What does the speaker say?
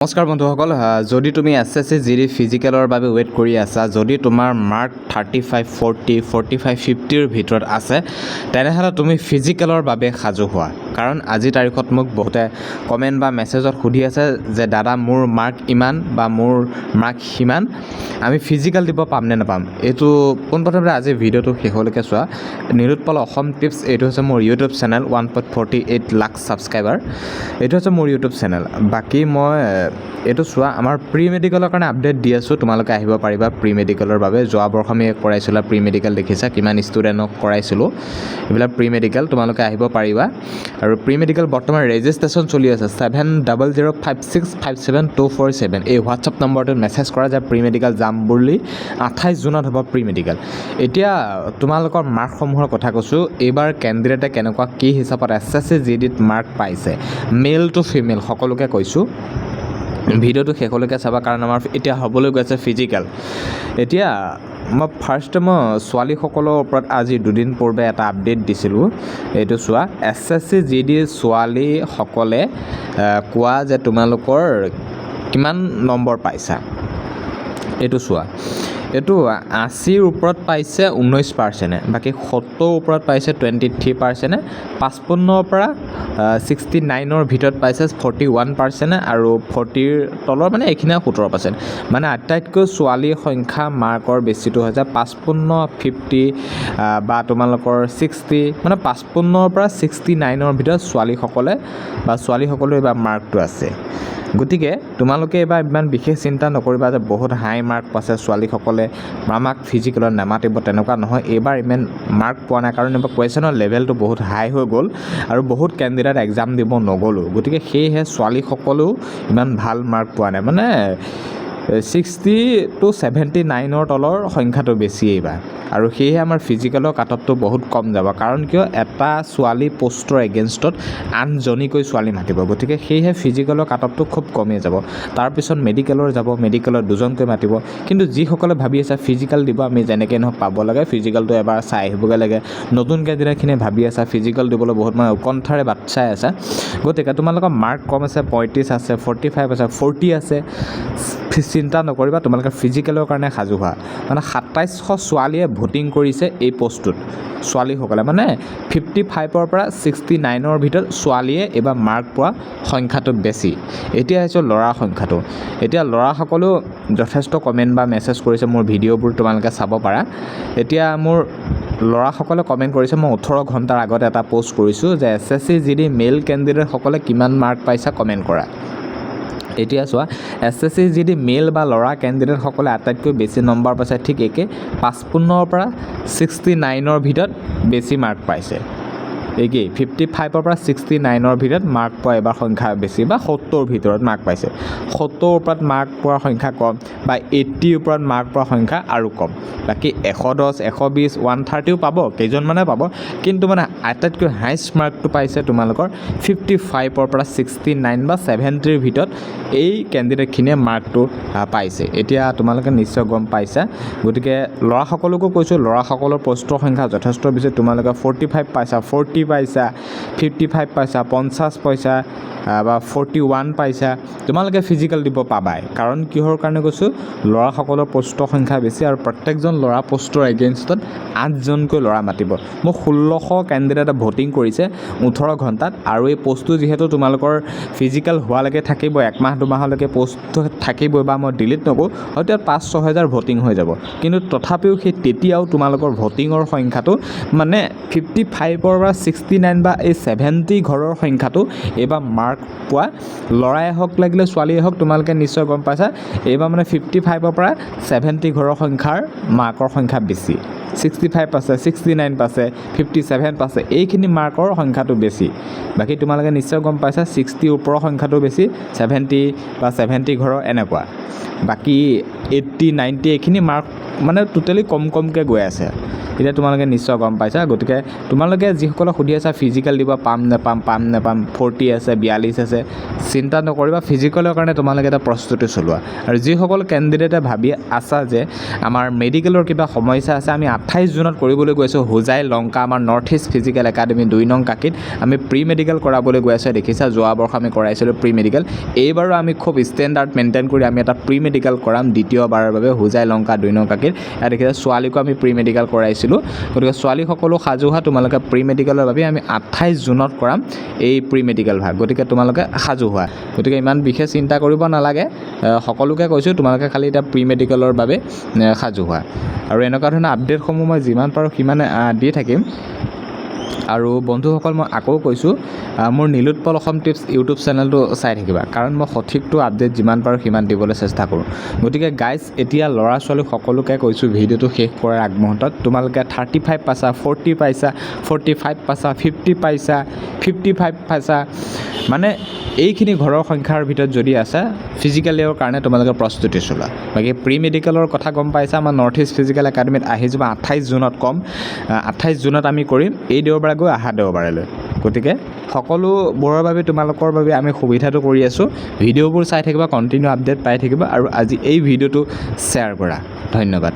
নমস্কাৰ বন্ধুসকল, যদি তুমি SSC GD ফিজিকেলৰ বাবে ৱেইট কৰি আছা, যদি তোমাৰ মাৰ্ক 35, 40, 45, 50ৰ ভিতৰত আছে, তেনেহ'লে তুমি ফিজিকেলৰ বাবে সাজু হোৱা। কাৰণ আজিৰ তাৰিখত মোক বহুতে কমেণ্ট বা মেছেজত সুধি আছে যে দাদা মোৰ মাৰ্ক ইমান বা মোৰ মাৰ্ক সিমান, আমি ফিজিকেল দিব পাম নে নাপাম। এইটো পোনপ্ৰথমে আজি ভিডিঅ'টো শেষলৈকে চোৱা। নিৰুৎপল অসম টিপছ, এইটো হৈছে মোৰ ইউটিউব চেনেল, 1.48 লাখ ছাবস্ক্ৰাইবাৰ। এইটো হৈছে মোৰ ইউটিউব চেনেল। বাকী মই এইটো চোৱা, আমাৰ প্ৰি মেডিকেলৰ কাৰণে আপডেট দি আছোঁ, তোমালোকে আহিব পাৰিবা প্ৰি মেডিকেলৰ বাবে। যোৱা বৰ্ষ আমি কৰাইছিলোঁ প্ৰি মেডিকেল, দেখিছা কিমান ষ্টুডেণ্টক কৰাইছিলোঁ। এইবিলাক প্ৰি মেডিকেল তোমালোকে আহিব পাৰিবা। আৰু প্ৰি মেডিকেল বৰ্তমান ৰেজিষ্ট্ৰেশ্যন চলি আছে 7005657247। এই হোৱাটছআপ নম্বৰটোত মেছেজ কৰা যে প্ৰি মেডিকেল যাম বুলি। 28 জুনত হ'ব প্ৰি মেডিকেল। এতিয়া তোমালোকৰ মাৰ্কসমূহৰ কথা কৈছোঁ। এইবাৰ কেণ্ডিডেটে কেনেকুৱা কি হিচাপত SSC GDত মাৰ্ক পাইছে, মেল টু ফিমেল সকলোকে কৈছোঁ। ভিডিঅ'টো শেষলৈকে চাবা, কাৰণ আমাৰ এতিয়া হ'বলৈ গৈ আছে ফিজিকেল। এতিয়া মই ছোৱালীসকলৰ ওপৰত আজি দুদিন পূৰ্বে এটা আপডেট দিছিলোঁ। এইটো চোৱা, SSC GD ছোৱালীসকলে কোৱা যে তোমালোকৰ কিমান নম্বৰ পাইছা। এইটো চোৱা, এইটো 80ৰ ওপৰত পাইছে 19%, বাকী 70ৰ ওপৰত পাইছে 23%, 55ৰ পৰা 69ৰ ভিতৰত পাইছে 41%, আৰু 40ৰ তলৰ মানে এইখিনি 17%। মানে আটাইতকৈ ছোৱালীৰ সংখ্যা মাৰ্কৰ বেছিটো হৈছে 55, 50 বা তোমালোকৰ 60, মানে 55ৰ পৰা 69ৰ ভিতৰত ছোৱালীসকলৰ এইবাৰ মাৰ্কটো আছে। গতিকে তোমালোকে এইবাৰ ইমান বিশেষ চিন্তা নকৰিবা যে বহুত হাই মাৰ্ক পাইছে ছোৱালীসকলে, আমাক ফিজিকেলত নামাতিব, তেনেকুৱা নহয়। এইবাৰ ইমান মাৰ্ক পোৱা নাই, কাৰণ এইবাৰ কুৱেশ্যনৰ লেভেলটো বহুত হাই হৈ গ'ল আৰু বহুত কেণ্ডিডেট এক্সাম দিব নগ'লোঁ। গতিকে সেয়েহে ছোৱালীসকলেও ইমান ভাল মাৰ্ক পোৱা নাই, মানে 60 to 79ৰ তলৰ সংখ্যাটো বেছি এইবাৰ। আৰু সেয়েহে আমাৰ ফিজিকেলৰ কাটঅফটো বহুত কম যাব, কাৰণ কিয় এটা ছোৱালী পষ্টৰ এগেইনষ্টত 8জনীকৈ ছোৱালী মাতিব। গতিকে সেয়েহে ফিজিকেলৰ কাটঅফটো খুব কমেই যাব। তাৰপিছত মেডিকেলৰ যাব, মেডিকেলত 2জনকৈ মাতিব। কিন্তু যিসকলে ভাবি আছে ফিজিকেল দিব, আমি যেনেকৈ নহওক পাব লাগে, ফিজিকেলটো এবাৰ চাই আহিবগৈ লাগে। নতুন কেণ্ডিডেটখিনি ভাবি আছা ফিজিকেল দিবলৈ বহুত মানে উৎকণ্ঠাৰে বাট চাই আছে। গতিকে তোমালোকৰ মাৰ্ক কম আছে, 35 আছে, 45 আছে, 40 আছে, চিন্তা নকৰিবা, তোমালোকে ফিজিকেলৰ কাৰণে সাজু হোৱা। মানে 2700 ছোৱালীয়ে ভোটিং কৰিছে এই পোষ্টটোত। ছোৱালীসকলে মানে 55ৰ পৰা 69ৰ ভিতৰত ছোৱালীয়ে এইবাৰ মাৰ্ক পোৱা সংখ্যাটো বেছি। এতিয়া আহিছোঁ ল'ৰাৰ সংখ্যাটো। এতিয়া ল'ৰাসকলেও যথেষ্ট কমেণ্ট বা মেছেজ কৰিছে, মোৰ ভিডিঅ'বোৰ তোমালোকে চাব পাৰা। এতিয়া মোৰ ল'ৰাসকলে কমেণ্ট কৰিছে, মই 18 ঘণ্টাৰ আগত এটা পোষ্ট কৰিছোঁ যে SSC GD মেল কেণ্ডিডেটসকলে কিমান মাৰ্ক পাইছা কমেণ্ট কৰা। এতিয়া চোৱা, SSC GD মেল বা ল'ৰা কেণ্ডিডেটসকলে আটাইতকৈ বেছি নম্বৰ পাইছে ঠিক একে 55ৰ পৰা 69ৰ ভিতৰত বেছি মাৰ্ক পাইছে। একেই 55ৰ পৰা 69ৰ ভিতৰত মাৰ্ক পোৱা এবাৰ সংখ্যা বেছি, বা 70ৰ ভিতৰত মাৰ্ক পাইছে। 70ৰ ওপৰত মাৰ্ক পোৱাৰ সংখ্যা কম, বা 80ৰ ওপৰত মাৰ্ক পোৱাৰ সংখ্যা আৰু কম। বাকী 110, 120, 130ও পাব, কেইজনমানে পাব। কিন্তু মানে আটাইতকৈ হাইষ্ট মাৰ্কটো পাইছে তোমালোকৰ 55ৰ পৰা 69 বা 70ৰ ভিতৰত এই কেণ্ডিডেটখিনিয়ে মাৰ্কটো পাইছে। এতিয়া তোমালোকে নিশ্চয় গম পাইছা। গতিকে ল'ৰাসকলকো কৈছোঁ, ল'ৰাসকলৰ পোষ্টৰ সংখ্যা যথেষ্ট বেছি। তোমালোকে 45 পাইছা, 40 পাইছা, 55 পাইছা, 50 পাইছা বা 41 পাইছা, তোমালোকে ফিজিকেল দিব পাবাই। কাৰণ কিহৰ কাৰণে কৈছোঁ, ল'ৰাসকলৰ পোষ্টৰ সংখ্যা বেছি, আৰু প্ৰত্যেকজন ল'ৰা পোষ্টৰ এগেইনষ্টত 8জনকৈ ল'ৰা মাতিব। মোক 1600 কেণ্ডিডেটে ভোটিং কৰিছে 18 ঘণ্টাত। আৰু এই পোষ্টটো যিহেতু তোমালোকৰ ফিজিকেল হোৱালৈকে থাকিব, 1 মাহ 2 মাহলৈকে পোষ্টটো থাকিবই, বা মই ডিলিট নকৰোঁ, হয়তো ইয়াত 5-6 হাজাৰ ভোটিং হৈ যাব। কিন্তু তথাপিও তেতিয়াও তোমালোকৰ ভোটিঙৰ সংখ্যাটো মানে 55ৰ পৰা 69 বা এই 70 ঘৰৰ সংখ্যাটো এইবাৰ মাৰ্ক পোৱা ল'ৰাই হওক লাগিলে ছোৱালীয়ে হওক, তোমালোকে নিশ্চয় গম পাইছা। এইবাৰ মানে 55ৰ পৰা 70 ঘৰৰ সংখ্যাৰ মাৰ্কৰ সংখ্যা বেছি। 65 পাইছে, 69 পাইছে, 57 পাইছে, এইখিনি মাৰ্কৰ সংখ্যাটো বেছি। বাকী তোমালোকে নিশ্চয় গম পাইছা 60ৰ ওপৰৰ সংখ্যাটো বেছি, 70 বা 70 ঘৰৰ এনেকুৱা। বাকী 80, 90 এইখিনি মাৰ্ক মানে টোটেলি কমকৈ গৈ আছে। এতিয়া তোমালোকে নিশ্চয় গম পাইছা গতিকে তোমালোকে যিসকলক সুধি আছা ফিজিকেল দিব পাম নেপাম 40 আছে 42 আছে চিন্তা নকৰিবা ফিজিকেলৰ কাৰণে তোমালোকে এটা প্ৰস্তুতি চলোৱা আৰু যিসকল কেণ্ডিডেটে ভাবি আছা যে আমাৰ মেডিকেলৰ কিবা সমস্যা আছে আমি 28 জুনত কৰিবলৈ গৈ আছোঁ হোজাই লংকা আমাৰ নৰ্থ ইষ্ট ফিজিকেল একাডেমি 2 নং কাকিত আমি প্ৰি মেডিকেল কৰাবলৈ গৈ আছোঁ দেখিছা যোৱা বৰ্ষ আমি কৰাইছিলোঁ প্ৰি মেডিকেল এইবাৰো আমি খুব ষ্টেণ্ডাৰ্ড মেইনটেইন কৰি আমি এটা প্ৰি মেডিকেল কৰাম দ্বিতীয়বাৰৰ বাবে হোজাই লংকা 2 নং কাকিত ইয়াত দেখিছা ছোৱালীকো আমি প্ৰি মেডিকেল কৰাইছিলোঁ গতিকে ছোৱালীসকলো সাজু হোৱা তোমালোকে প্ৰি মেডিকেলৰ বাবে আমি 28 জুনত কৰাম এই প্ৰি মেডিকেল ভাগ গতিকে তোমালোকে সাজু হোৱা গতিকে ইমান বিশেষ চিন্তা কৰিব নালাগে সকলোকে কৈছোঁ তোমালোকে খালি এটা প্ৰি মেডিকেলৰ বাবে সাজু হোৱা আৰু এনেকুৱা ধৰণৰ আপডেটসমূহ মই যিমান পাৰোঁ সিমানে দি থাকিম আৰু বন্ধুসকল মই আকৌ কৈছোঁ মোৰ নীলোৎপল অসম টিপছ ইউটিউব চেনেলটো চাই থাকিবা কাৰণ মই সঠিকটো আপডেট যিমান পাৰোঁ সিমান দিবলৈ চেষ্টা কৰোঁ গতিকে গাইজ এতিয়া ল'ৰা ছোৱালী সকলোকে কৈছোঁ ভিডিঅ'টো শেষ কৰাৰ আগমুহূৰ্তত তোমালোকে 35 পাইছা 40 পাইছা 45 পাইছা 50 পাইছা 55 পাইছা মানে এইখিনি ঘৰৰ সংখ্যাৰ ভিতৰত যদি আছে ফিজিকেলৰ কাৰণে তোমালোকে প্ৰস্তুতি চলোৱা বাকী প্ৰি মেডিকেলৰ কথা গম পাইছা আমাৰ নৰ্থ ইষ্ট ফিজিকেল একাডেমিত আহি যাবা 28 জুনত কম 28 জুনত আমি কৰিম এই দেওবাৰে গৈ অহা দেওবাৰেলৈ গতিকে সকলোবোৰৰ বাবে তোমালোকৰ বাবে আমি সুবিধাটো কৰি আছোঁ ভিডিঅ'বোৰ চাই থাকিবা কণ্টিনিউ আপডেট পাই থাকিবা আৰু আজি এই ভিডিঅ'টো শ্বেয়াৰ কৰা ধন্যবাদ